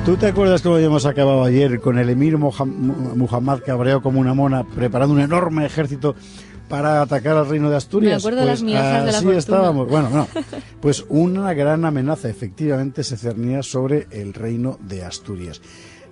¿Tú te acuerdas cómo habíamos acabado ayer con el emir Muhammad cabreado como una mona, preparando un enorme ejército para atacar al reino de Asturias? Me acuerdo de las migajas de la así fortuna. Estábamos. Bueno, no. Pues una gran amenaza efectivamente se cernía sobre el reino de Asturias.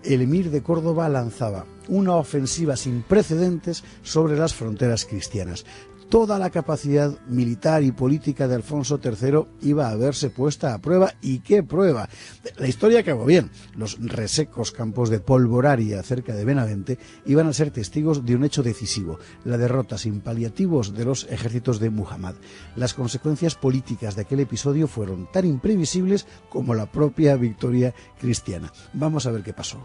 El emir de Córdoba lanzaba una ofensiva sin precedentes sobre las fronteras cristianas. Toda la capacidad militar y política de Alfonso III iba a verse puesta a prueba. ¿Y qué prueba? La historia acabó bien. Los resecos campos de Polvoraria, cerca de Benavente, iban a ser testigos de un hecho decisivo: la derrota sin paliativos de los ejércitos de Muhammad. Las consecuencias políticas de aquel episodio fueron tan imprevisibles como la propia victoria cristiana. Vamos a ver qué pasó.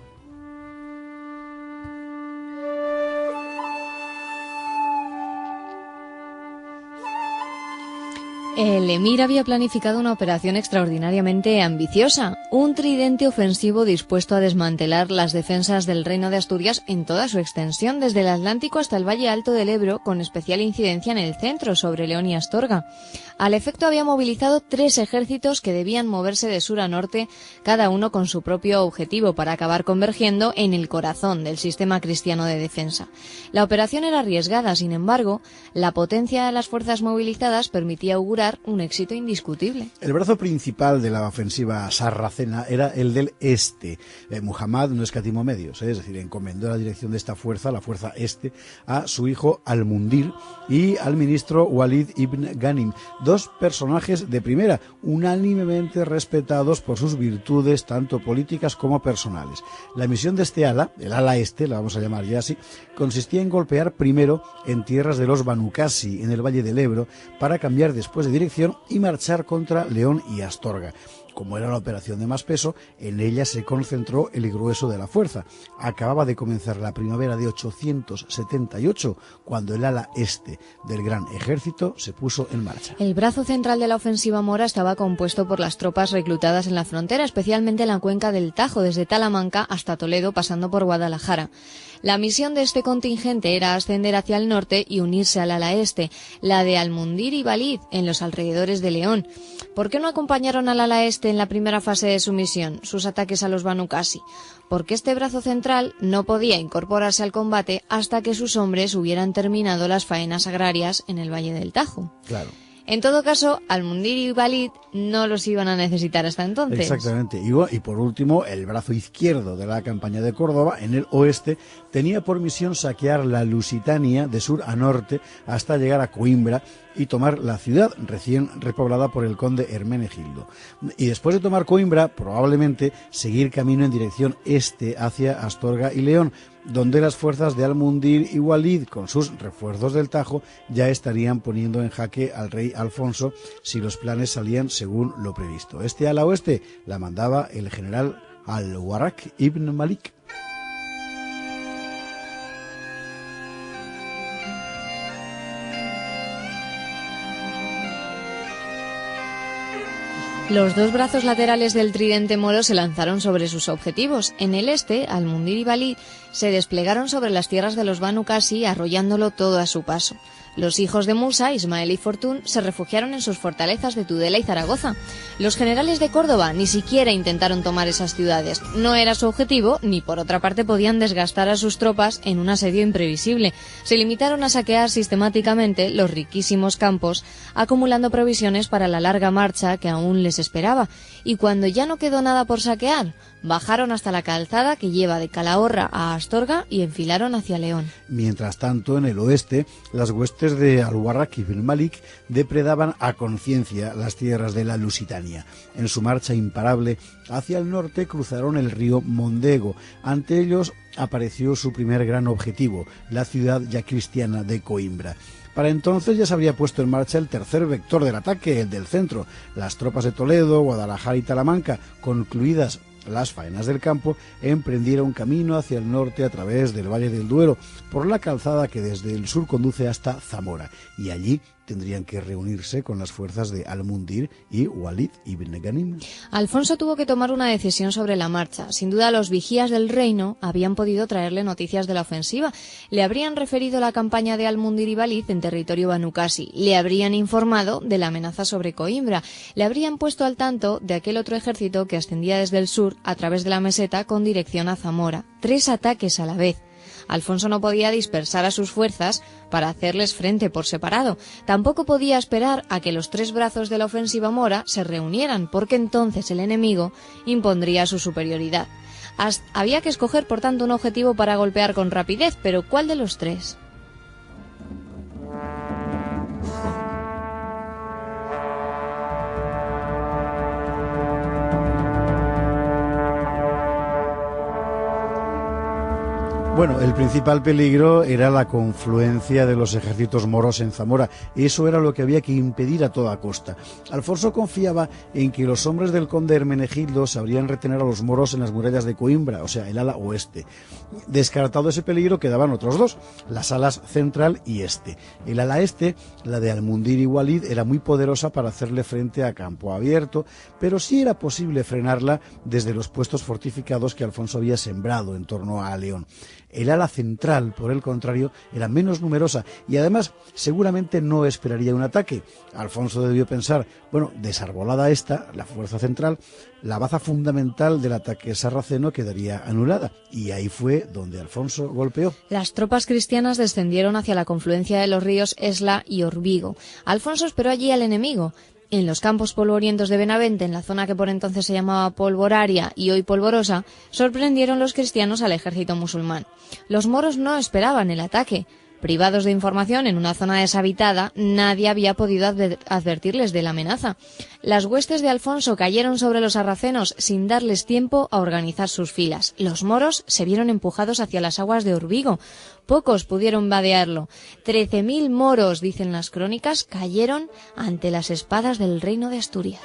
El emir había planificado una operación extraordinariamente ambiciosa, un tridente ofensivo dispuesto a desmantelar las defensas del reino de Asturias en toda su extensión, desde el Atlántico hasta el Valle Alto del Ebro, con especial incidencia en el centro, sobre León y Astorga. Al efecto había movilizado 3 ejércitos que debían moverse de sur a norte, cada uno con su propio objetivo, para acabar convergiendo en el corazón del sistema cristiano de defensa. La operación era arriesgada, sin embargo, la potencia de las fuerzas movilizadas permitía augurar un éxito indiscutible. El brazo principal de la ofensiva sarracena era el del este. Muhammad no escatimó medios, es decir, encomendó la dirección de esta fuerza, la fuerza este, a su hijo Al-Mundir y al ministro Walid ibn Ghanim, 2 personajes de primera, unánimemente respetados por sus virtudes tanto políticas como personales. La misión de este ala, el ala este, la vamos a llamar ya así, consistía en golpear primero en tierras de los Banu Qasi, en el Valle del Ebro, para cambiar después de dirección y marchar contra León y Astorga. Como era la operación de más peso, en ella se concentró el grueso de la fuerza. Acababa de comenzar la primavera de 878, cuando el ala este del gran ejército se puso en marcha. El brazo central de la ofensiva mora estaba compuesto por las tropas reclutadas en la frontera, especialmente en la cuenca del Tajo, desde Talamanca hasta Toledo, pasando por Guadalajara. La misión de este contingente era ascender hacia el norte y unirse al ala este, la de Al-Mundir y Walid, en los alrededores de León. ¿Por qué no acompañaron al ala este en la primera fase de su misión, sus ataques a los Banu Qasi? Porque este brazo central no podía incorporarse al combate hasta que sus hombres hubieran terminado las faenas agrarias en el Valle del Tajo. Claro. En todo caso, Al-Mundir y Walid no los iban a necesitar hasta entonces. Exactamente. Y por último, el brazo izquierdo de la campaña de Córdoba, en el oeste, tenía por misión saquear la Lusitania de sur a norte hasta llegar a Coimbra y tomar la ciudad recién repoblada por el conde Hermenegildo. Y después de tomar Coimbra, probablemente seguir camino en dirección este hacia Astorga y León, donde las fuerzas de Al-Mundir y Walid, con sus refuerzos del Tajo, ya estarían poniendo en jaque al rey Alfonso si los planes salían según lo previsto. Este ala oeste la mandaba el general Al-Warraq ibn Malik. Los 2 brazos laterales del tridente moro se lanzaron sobre sus objetivos. En el este, Al-Mundir y Walid se desplegaron sobre las tierras de los Banu Qasi, arrollándolo todo a su paso. Los hijos de Musa, Ismael y Fortún, se refugiaron en sus fortalezas de Tudela y Zaragoza. Los generales de Córdoba ni siquiera intentaron tomar esas ciudades. No era su objetivo, ni por otra parte podían desgastar a sus tropas en un asedio imprevisible. Se limitaron a saquear sistemáticamente los riquísimos campos, acumulando provisiones para la larga marcha que aún les esperaba. Y cuando ya no quedó nada por saquear, bajaron hasta la calzada que lleva de Calahorra a Astorga y enfilaron hacia León. Mientras tanto, en el oeste, las huestes de Al-Warraq ibn Malik depredaban a conciencia las tierras de la Lusitania. En su marcha imparable hacia el norte cruzaron el río Mondego. Ante ellos apareció su primer gran objetivo, la ciudad ya cristiana de Coimbra. Para entonces ya se había puesto en marcha el tercer vector del ataque, el del centro. Las tropas de Toledo, Guadalajara y Talamanca, concluidas las faenas del campo, emprendieron camino hacia el norte a través del Valle del Duero, por la calzada que desde el sur conduce hasta Zamora, y allí tendrían que reunirse con las fuerzas de Al-Mundir y Walid ibn Ghanim. Alfonso tuvo que tomar una decisión sobre la marcha. Sin duda, los vigías del reino habían podido traerle noticias de la ofensiva. Le habrían referido la campaña de Al-Mundir y Walid en territorio Banu Qasi. Le habrían informado de la amenaza sobre Coimbra. Le habrían puesto al tanto de aquel otro ejército que ascendía desde el sur a través de la meseta con dirección a Zamora. 3 ataques a la vez. Alfonso no podía dispersar a sus fuerzas para hacerles frente por separado. Tampoco podía esperar a que los 3 brazos de la ofensiva mora se reunieran, porque entonces el enemigo impondría su superioridad. Había que escoger, por tanto, un objetivo para golpear con rapidez, pero ¿cuál de los 3? Bueno, el principal peligro era la confluencia de los ejércitos moros en Zamora. Eso era lo que había que impedir a toda costa. Alfonso confiaba en que los hombres del conde Hermenegildo sabrían retener a los moros en las murallas de Coimbra, o sea, el ala oeste. Descartado ese peligro, quedaban otros 2, las alas central y este. El ala este, la de Al-Mundir y Walid, era muy poderosa para hacerle frente a campo abierto, pero sí era posible frenarla desde los puestos fortificados que Alfonso había sembrado en torno a León. El ala central, por el contrario, era menos numerosa y además seguramente no esperaría un ataque. Alfonso debió pensar, bueno, desarbolada esta, la fuerza central, la baza fundamental del ataque sarraceno quedaría anulada, y ahí fue donde Alfonso golpeó. Las tropas cristianas descendieron hacia la confluencia de los ríos Esla y Orbigo. Alfonso esperó allí al enemigo. En los campos polvorientos de Benavente, en la zona que por entonces se llamaba Polvoraria y hoy Polvorosa, sorprendieron los cristianos al ejército musulmán. Los moros no esperaban el ataque. Privados de información en una zona deshabitada, nadie había podido advertirles de la amenaza. Las huestes de Alfonso cayeron sobre los sarracenos sin darles tiempo a organizar sus filas. Los moros se vieron empujados hacia las aguas de Orbigo. Pocos pudieron vadearlo. 13.000 moros, dicen las crónicas, cayeron ante las espadas del reino de Asturias.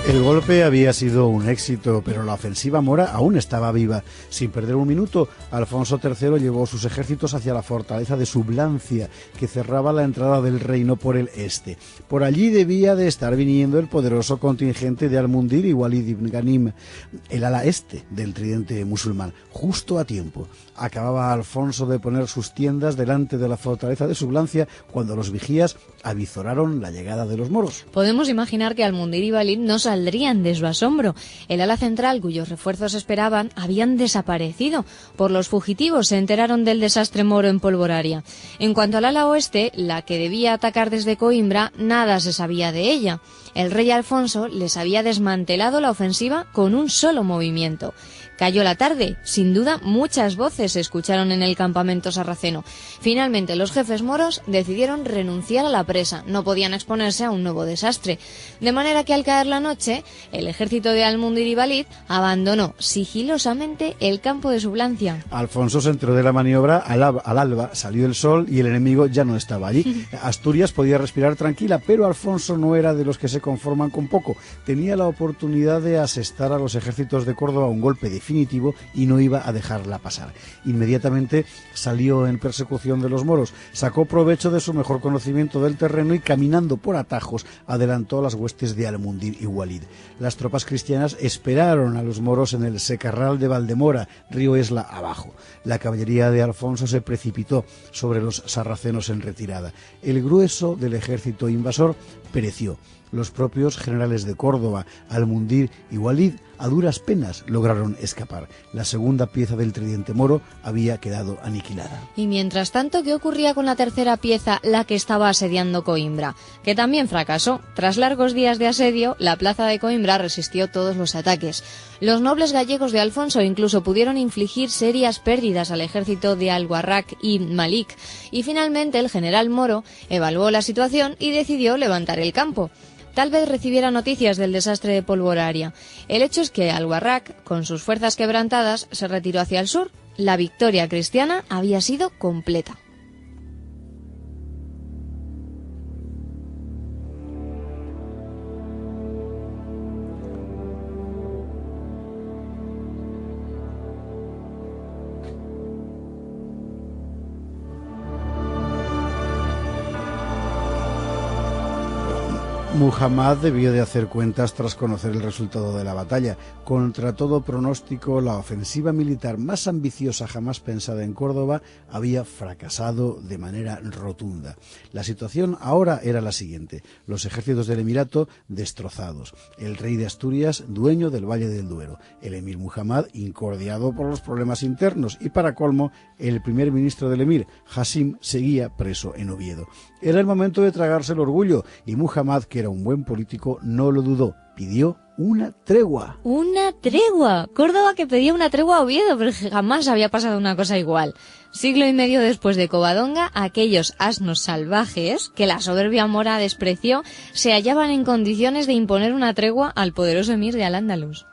El golpe había sido un éxito, pero la ofensiva mora aún estaba viva. Sin perder un minuto, Alfonso III llevó sus ejércitos hacia la fortaleza de Sublancia, que cerraba la entrada del reino por el este. Por allí debía de estar viniendo el poderoso contingente de Al-Mundir y Walid ibn Ghanim, el ala este del tridente musulmán. Justo a tiempo. Acababa Alfonso de poner sus tiendas delante de la fortaleza de Sublancia cuando los vigías avizoraron la llegada de los moros. Podemos imaginar que Al-Mundir y Walid no saldrían de su asombro. El ala central, cuyos refuerzos esperaban, habían desaparecido. Por los fugitivos se enteraron del desastre moro en Polvoraria. En cuanto al ala oeste, la que debía atacar desde Coimbra, nada se sabía de ella. El rey Alfonso les había desmantelado la ofensiva con un solo movimiento. Cayó la tarde. Sin duda, muchas voces se escucharon en el campamento sarraceno. Finalmente, los jefes moros decidieron renunciar a la presa. No podían exponerse a un nuevo desastre. De manera que al caer la noche, el ejército de Al-Mundir y Walid abandonó sigilosamente el campo de Sublancia. Alfonso se enteró de la maniobra al alba, salió el sol y el enemigo ya no estaba allí. Asturias podía respirar tranquila, pero Alfonso no era de los que se conforman con poco. Tenía la oportunidad de asestar a los ejércitos de Córdoba un golpe definitivo y no iba a dejarla pasar. Inmediatamente salió en persecución de los moros, sacó provecho de su mejor conocimiento del terreno y caminando por atajos adelantó a las huestes de Al-Mundir y Walid. Las tropas cristianas esperaron a los moros en el secarral de Valdemora, río Esla abajo. La caballería de Alfonso se precipitó sobre los sarracenos en retirada. El grueso del ejército invasor pereció. Los propios generales de Córdoba, Al-Mundir y Walid, a duras penas lograron escapar. La segunda pieza del tridente moro había quedado aniquilada. Y mientras tanto, ¿qué ocurría con la tercera pieza, la que estaba asediando Coimbra? Que también fracasó. Tras largos días de asedio, la plaza de Coimbra resistió todos los ataques. Los nobles gallegos de Alfonso incluso pudieron infligir serias pérdidas al ejército de Al-Warraq y Malik. Y finalmente el general moro evaluó la situación y decidió levantar el campo. Tal vez recibiera noticias del desastre de Polvoraria. El hecho es que Al-Warraq, con sus fuerzas quebrantadas, se retiró hacia el sur. La victoria cristiana había sido completa. Muhammad debió de hacer cuentas tras conocer el resultado de la batalla. Contra todo pronóstico, la ofensiva militar más ambiciosa jamás pensada en Córdoba había fracasado de manera rotunda. La situación ahora era la siguiente: los ejércitos del Emirato destrozados, el rey de Asturias dueño del Valle del Duero, el emir Muhammad incordiado por los problemas internos y, para colmo, el primer ministro del emir, Hasim, seguía preso en Oviedo. Era el momento de tragarse el orgullo y Muhammad, que era un buen político, no lo dudó. Pidió una tregua. ¡Una tregua! Córdoba que pedía una tregua a Oviedo, pero jamás había pasado una cosa igual. Siglo y medio después de Covadonga, aquellos asnos salvajes que la soberbia mora despreció se hallaban en condiciones de imponer una tregua al poderoso emir de Al-Ándalus.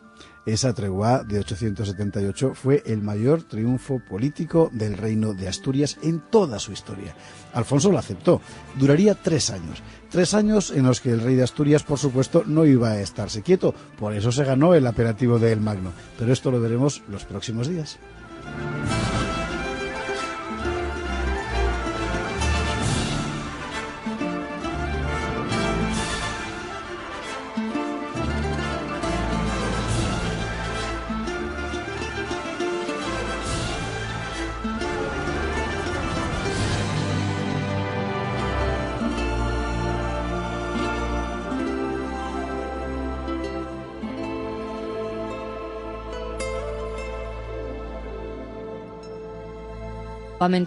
Esa tregua de 878 fue el mayor triunfo político del reino de Asturias en toda su historia. Alfonso lo aceptó. Duraría 3 años. 3 años en los que el rey de Asturias, por supuesto, no iba a estarse quieto. Por eso se ganó el apelativo de El Magno. Pero esto lo veremos los próximos días.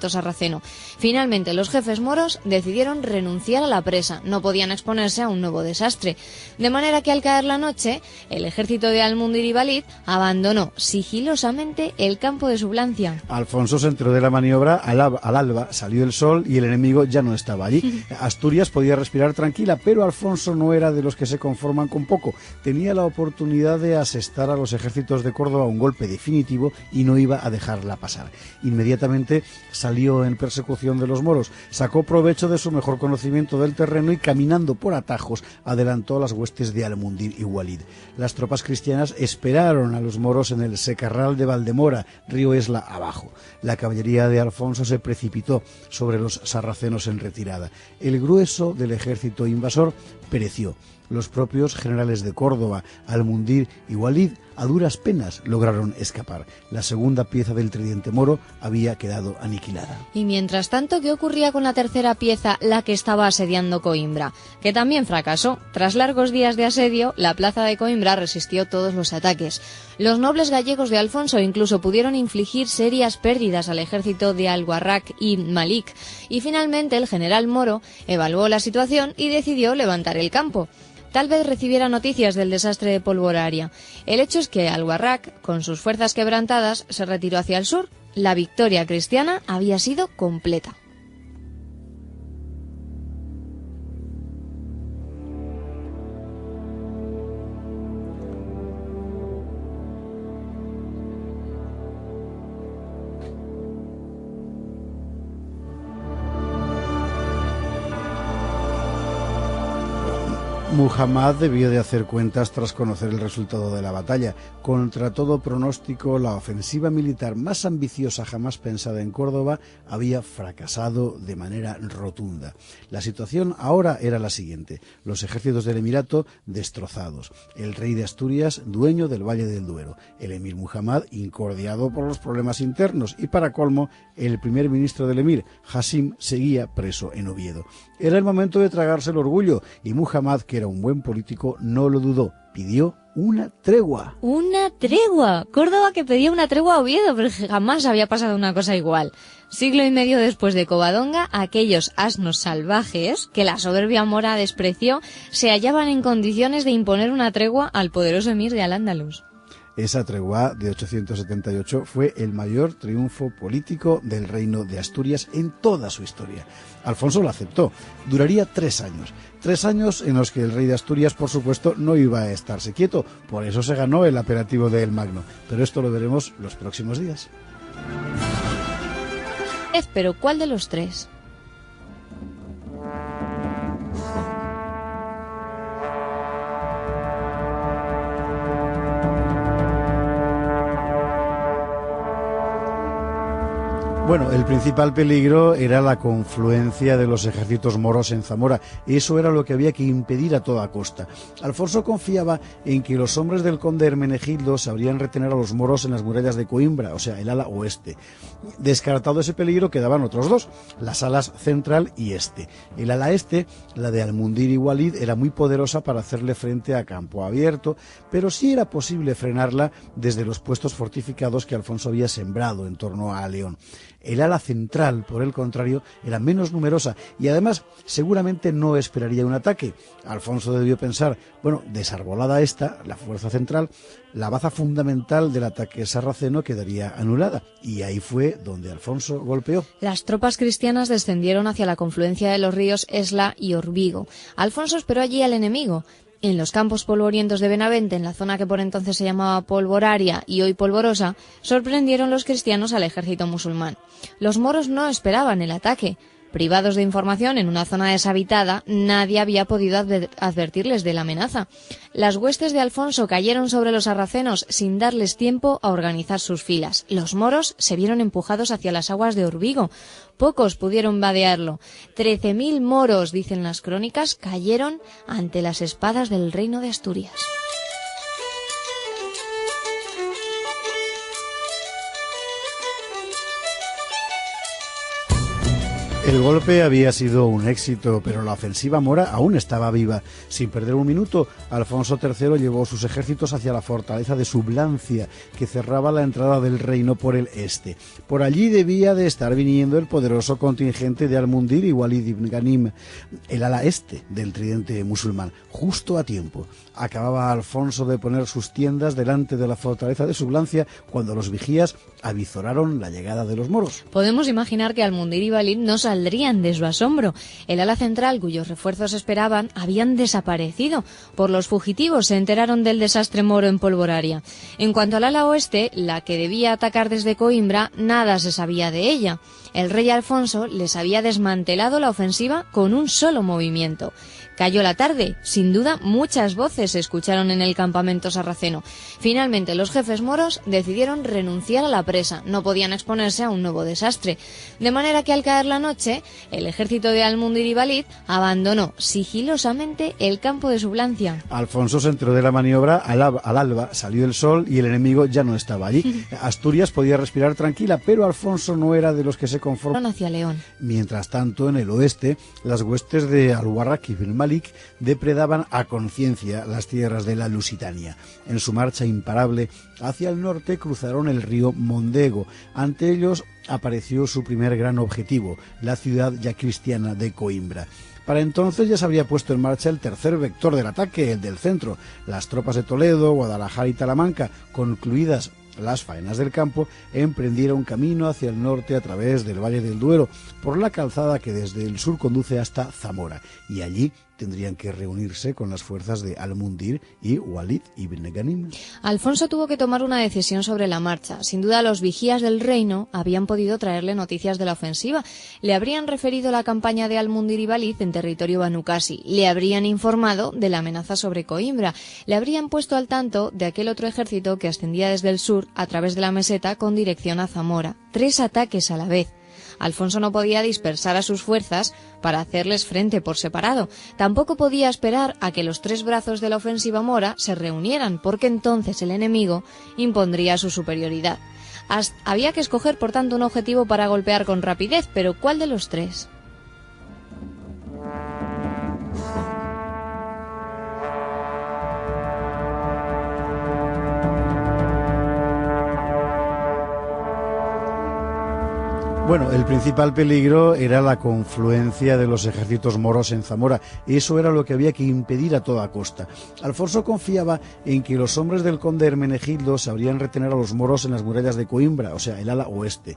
Sarraceno. Finalmente, los jefes moros decidieron renunciar a la presa. No podían exponerse a un nuevo desastre. De manera que al caer la noche, el ejército de Al-Mundir y Walid abandonó sigilosamente el campo de Sublancia. Alfonso se enteró de la maniobra al alba, salió el sol y el enemigo ya no estaba allí. Asturias podía respirar tranquila, pero Alfonso no era de los que se conforman con poco. Tenía la oportunidad de asestar a los ejércitos de Córdoba un golpe definitivo y no iba a dejarla pasar. Inmediatamente salió en persecución de los moros, sacó provecho de su mejor conocimiento del terreno y, caminando por atajos, adelantó a las huestes de Al-Mundir y Walid. Las tropas cristianas esperaron a los moros en el secarral de Valdemora, río Esla abajo. La caballería de Alfonso se precipitó sobre los sarracenos en retirada. El grueso del ejército invasor pereció. Los propios generales de Córdoba, Al-Mundir y Walid, a duras penas lograron escapar. La segunda pieza del tridente moro había quedado aniquilada. Y mientras tanto, ¿qué ocurría con la tercera pieza, la que estaba asediando Coimbra? Que también fracasó. Tras largos días de asedio, la plaza de Coimbra resistió todos los ataques. Los nobles gallegos de Alfonso incluso pudieron infligir serias pérdidas al ejército de Al-Warraq y Malik. Y finalmente el general moro evaluó la situación y decidió levantar el campo. Tal vez recibiera noticias del desastre de Polvoraria. El hecho es que Al-Warraq, con sus fuerzas quebrantadas, se retiró hacia el sur. La victoria cristiana había sido completa. Muhammad debió de hacer cuentas tras conocer el resultado de la batalla. Contra todo pronóstico, la ofensiva militar más ambiciosa jamás pensada en Córdoba había fracasado de manera rotunda. La situación ahora era la siguiente: los ejércitos del Emirato destrozados, el rey de Asturias dueño del Valle del Duero, el emir Muhammad incordiado por los problemas internos y, para colmo, el primer ministro del emir, Hasim, seguía preso en Oviedo. Era el momento de tragarse el orgullo y Muhammad, que era un buen político, no lo dudó. Pidió una tregua. ¡Una tregua! Córdoba que pedía una tregua a Oviedo, pero jamás había pasado una cosa igual. Siglo y medio después de Covadonga, aquellos asnos salvajes que la soberbia mora despreció se hallaban en condiciones de imponer una tregua al poderoso emir de Al-Ándalus. Esa tregua de 878 fue el mayor triunfo político del reino de Asturias en toda su historia. Alfonso lo aceptó. Duraría 3 años. 3 años en los que el rey de Asturias, por supuesto, no iba a estarse quieto. Por eso se ganó el apelativo de El Magno. Pero esto lo veremos los próximos días. Pero ¿cuál de los tres? Bueno, el principal peligro era la confluencia de los ejércitos moros en Zamora. Eso era lo que había que impedir a toda costa. Alfonso confiaba en que los hombres del conde Hermenegildo sabrían retener a los moros en las murallas de Coimbra, o sea, el ala oeste. Descartado ese peligro, quedaban otros dos, las alas central y este. El ala este, la de Al-Mundir y Walid, era muy poderosa para hacerle frente a campo abierto, pero sí era posible frenarla desde los puestos fortificados que Alfonso había sembrado en torno a León. El ala central, por el contrario, era menos numerosa y además seguramente no esperaría un ataque. Alfonso debió pensar, bueno, desarbolada esta, la fuerza central, la baza fundamental del ataque sarraceno quedaría anulada, y ahí fue donde Alfonso golpeó. Las tropas cristianas descendieron hacia la confluencia de los ríos Esla y Orbigo. Alfonso esperó allí al enemigo. En los campos polvorientos de Benavente, en la zona que por entonces se llamaba Polvoraria y hoy Polvorosa, sorprendieron los cristianos al ejército musulmán. Los moros no esperaban el ataque. Privados de información en una zona deshabitada, nadie había podido advertirles de la amenaza. Las huestes de Alfonso cayeron sobre los sarracenos sin darles tiempo a organizar sus filas. Los moros se vieron empujados hacia las aguas de Orbigo. Pocos pudieron vadearlo. 13.000 moros, dicen las crónicas, cayeron ante las espadas del reino de Asturias. El golpe había sido un éxito, pero la ofensiva mora aún estaba viva. Sin perder un minuto, Alfonso III llevó sus ejércitos hacia la fortaleza de Sublancia, que cerraba la entrada del reino por el este. Por allí debía de estar viniendo el poderoso contingente de Al-Mundir y Walid ibn Ghanim, el ala este del tridente musulmán. Justo a tiempo. Acababa Alfonso de poner sus tiendas delante de la fortaleza de Sublancia cuando los vigías avizoraron la llegada de los moros. Podemos imaginar que Al-Mundir y Walid no saldrían de su asombro. El ala central, cuyos refuerzos esperaban, habían desaparecido. Por los fugitivos se enteraron del desastre moro en Polvoraria. En cuanto al ala oeste, la que debía atacar desde Coimbra, nada se sabía de ella. El rey Alfonso les había desmantelado la ofensiva con un solo movimiento. Cayó la tarde. Sin duda, muchas voces se escucharon en el campamento sarraceno. Finalmente, los jefes moros decidieron renunciar a la presa. No podían exponerse a un nuevo desastre. De manera que al caer la noche, el ejército de Al-Mundir y Walid abandonó sigilosamente el campo de Sublancia. Alfonso se enteró de la maniobra al alba, salió el sol y el enemigo ya no estaba allí. Asturias podía respirar tranquila, pero Alfonso no era de los que se conforman hacia León. Mientras tanto, en el oeste, las huestes de Al-Warraq ibn Malik depredaban a conciencia las tierras de la Lusitania. En su marcha imparable hacia el norte cruzaron el río Mondego. Ante ellos apareció su primer gran objetivo, la ciudad ya cristiana de Coimbra. Para entonces ya se habría puesto en marcha el tercer vector del ataque, el del centro. Las tropas de Toledo, Guadalajara y Talamanca, concluidas las faenas del campo, emprendieron camino hacia el norte a través del Valle del Duero, por la calzada que desde el sur conduce hasta Zamora, y allí tendrían que reunirse con las fuerzas de Al-Mundir y Walid ibn Ghanim. Alfonso tuvo que tomar una decisión sobre la marcha. Sin duda, los vigías del reino habían podido traerle noticias de la ofensiva. Le habrían referido la campaña de Al-Mundir y Walid en territorio banucasi. Le habrían informado de la amenaza sobre Coimbra. Le habrían puesto al tanto de aquel otro ejército que ascendía desde el sur a través de la meseta con dirección a Zamora. 3 ataques a la vez. Alfonso no podía dispersar a sus fuerzas para hacerles frente por separado. Tampoco podía esperar a que los 3 brazos de la ofensiva mora se reunieran, porque entonces el enemigo impondría su superioridad. Había que escoger, por tanto, un objetivo para golpear con rapidez, pero ¿cuál de los 3? Bueno, el principal peligro era la confluencia de los ejércitos moros en Zamora. Eso era lo que había que impedir a toda costa. Alfonso confiaba en que los hombres del conde Hermenegildo sabrían retener a los moros en las murallas de Coimbra, o sea, el ala oeste.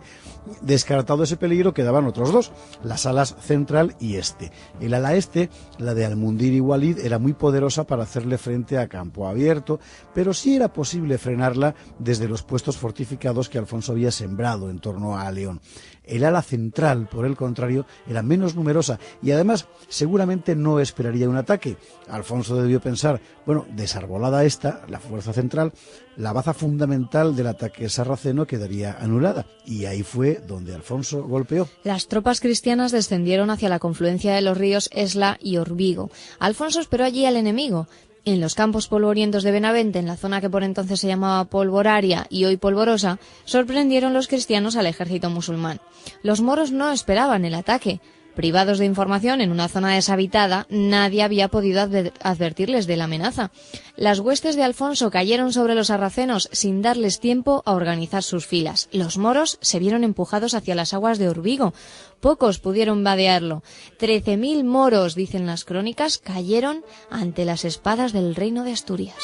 Descartado ese peligro, quedaban otros dos, las alas central y este. El ala este, la de Al-Mundir y Walid, era muy poderosa para hacerle frente a campo abierto, pero sí era posible frenarla desde los puestos fortificados que Alfonso había sembrado en torno a León. El ala central, por el contrario, era menos numerosa y además seguramente no esperaría un ataque. Alfonso debió pensar, bueno, desarbolada esta, la fuerza central, la baza fundamental del ataque sarraceno quedaría anulada, y ahí fue donde Alfonso golpeó. Las tropas cristianas descendieron hacia la confluencia de los ríos Esla y Orbigo. Alfonso esperó allí al enemigo. En los campos polvorientos de Benavente, en la zona que por entonces se llamaba Polvoraria y hoy Polvorosa, sorprendieron los cristianos al ejército musulmán. Los moros no esperaban el ataque. Privados de información en una zona deshabitada, nadie había podido advertirles de la amenaza. Las huestes de Alfonso cayeron sobre los sarracenos sin darles tiempo a organizar sus filas. Los moros se vieron empujados hacia las aguas de Orbigo. Pocos pudieron vadearlo. 13.000 moros, dicen las crónicas, cayeron ante las espadas del reino de Asturias.